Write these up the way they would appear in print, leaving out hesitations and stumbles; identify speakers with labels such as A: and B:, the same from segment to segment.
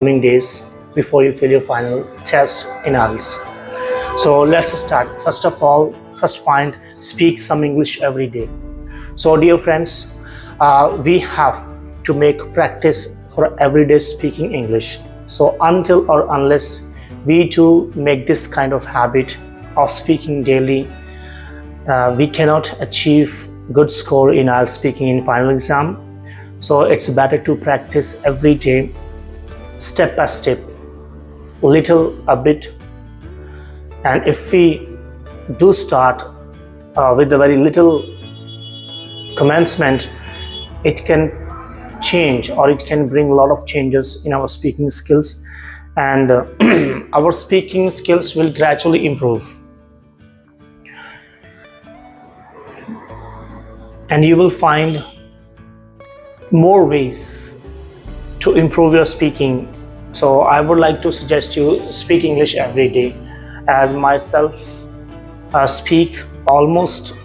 A: coming days before you fail your final test in Ielts. So let's start. First of all, first point, speak some English every day. So dear friends, we have to make practice for everyday speaking English. So until or unless we do make this kind of habit of speaking daily, we cannot achieve good score in Ielts speaking in final exam. So it's better to practice every day, step by step, little a bit. And if we do start with a very little commencement, it can change, or it can bring a lot of changes in our speaking skills, and our speaking skills will gradually improve. And you will find more ways to improve your speaking. So I would like to suggest you speak English every day. As myself speak almost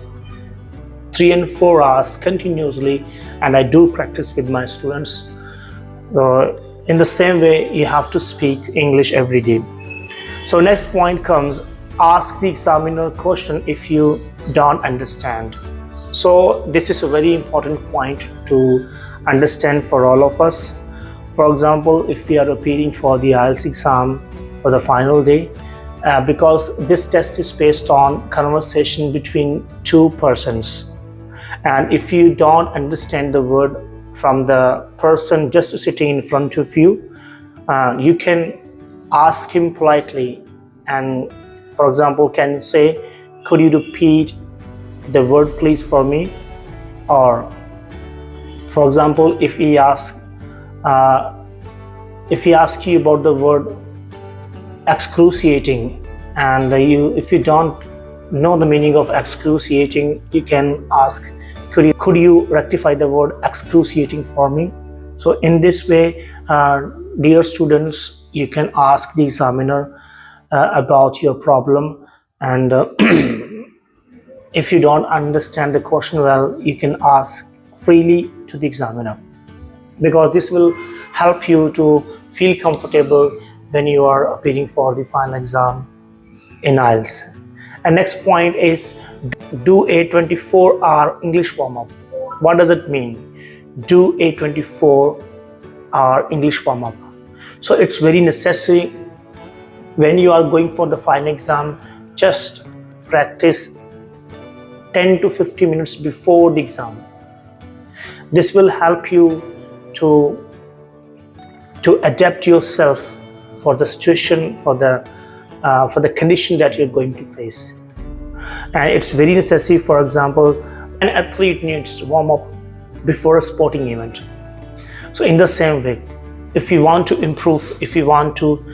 A: 3 and 4 hours continuously, and I do practice with my students. In the same way, you have to speak English every day. So next point comes, ask the examiner question if you don't understand. So this is a very important point to understand for all of us. For example, if we are appearing for the Ielts exam for the final day, because this test is based on conversation between two persons, and if you don't understand the word from the person just sitting in front of you, you can ask him politely, and for example, can you say, could you repeat the word please for me? Or for example, if he asks you about the word excruciating, and if you don't know the meaning of excruciating, you can ask, could you rectify the word excruciating for me? So in this way, dear students, you can ask the examiner about your problem, and if you don't understand the question well, you can ask freely to the examiner, because this will help you to feel comfortable when you are appearing for the final exam in Ielts. And next point is, do a 24-hour English warm-up. What does it mean? Do a 24-hour English warm-up. So it's very necessary when you are going for the final exam. Just practice 10 to 50 minutes before the exam. This will help you to adapt yourself for the situation, for the condition that you're going to face. And it's very necessary. For example, an athlete needs to warm up before a sporting event. So in the same way, if you want to improve, if you want to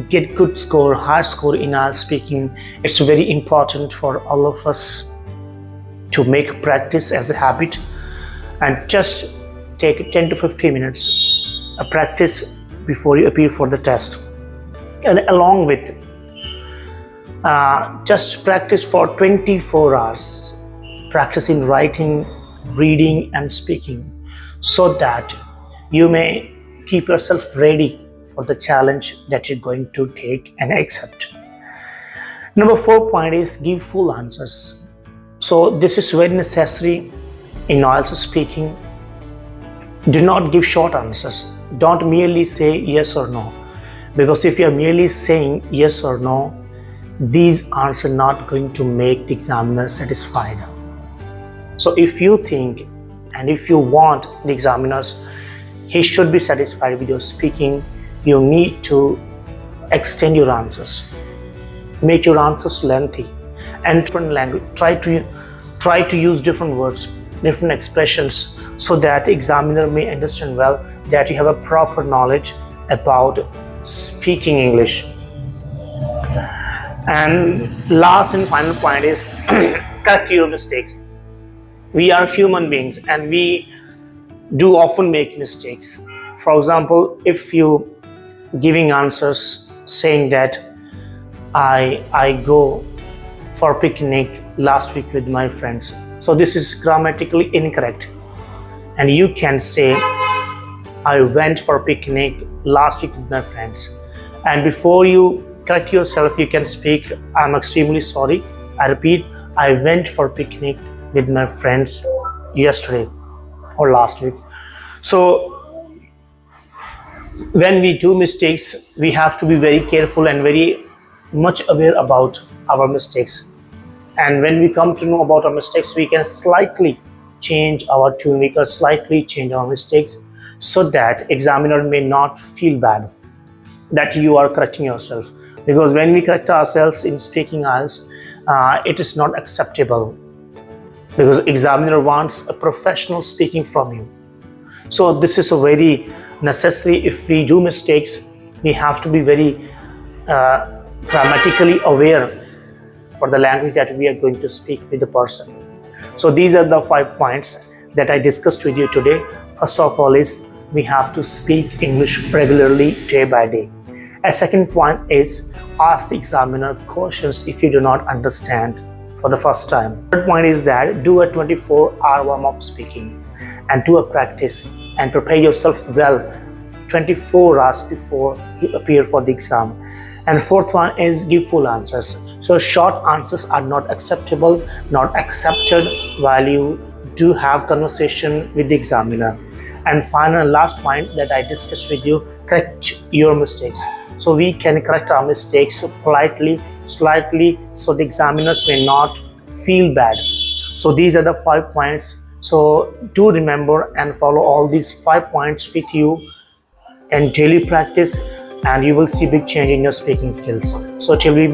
A: get good score, high score in our speaking, it's very important for all of us to make practice as a habit, and just take 10 to 15 minutes practice before you appear for the test. And along with just practice for 24 hours, practicing writing, reading and speaking, so that you may keep yourself ready for the challenge that you're going to take and accept. Number 4 point is, give full answers. So this is very necessary in Ielts speaking. Do not give short answers. Don't merely say yes or no, because if you are merely saying yes or no, these answers are not going to make the examiner satisfied. So if you think and if you want the examiners, he should be satisfied with your speaking, you need to extend your answers, make your answers lengthy, and different language. Try to use different words, different expressions, so that the examiner may understand well that you have a proper knowledge about speaking English. And last and final point is, correct your mistakes. We are human beings and we do often make mistakes. For example, if you giving answers saying that I go for picnic last week with my friends, so this is grammatically incorrect, and you can say I went for a picnic last week with my friends. And before you correct yourself, you can speak, I'm extremely sorry. I repeat, I went for a picnic with my friends yesterday or last week. So when we do mistakes, we have to be very careful and very much aware about our mistakes. And when we come to know about our mistakes, we can slightly change our tune, we can slightly change our mistakes so that examiner may not feel bad that you are correcting yourself. Because when we correct ourselves in speaking IELTS, it is not acceptable, because examiner wants a professional speaking from you. So this is a very necessary. If we do mistakes, we have to be very grammatically aware for the language that we are going to speak with the person. So these are the 5 points that I discussed with you today. First of all is we have to speak English regularly day by day. A second point is ask the examiner questions if you do not understand for the first time. Third point is that do a 24-hour warm-up speaking and do a practice and prepare yourself well 24 hours before you appear for the exam. And fourth one is give full answers. So short answers are not acceptable, not accepted while you do have conversation with the examiner. And final last point that I discussed with you, correct your mistakes. So we can correct our mistakes politely, slightly, so the examiners may not feel bad. So these are the 5 points. So do remember and follow all these 5 points with you in daily practice, and you will see big change in your speaking skills. So till we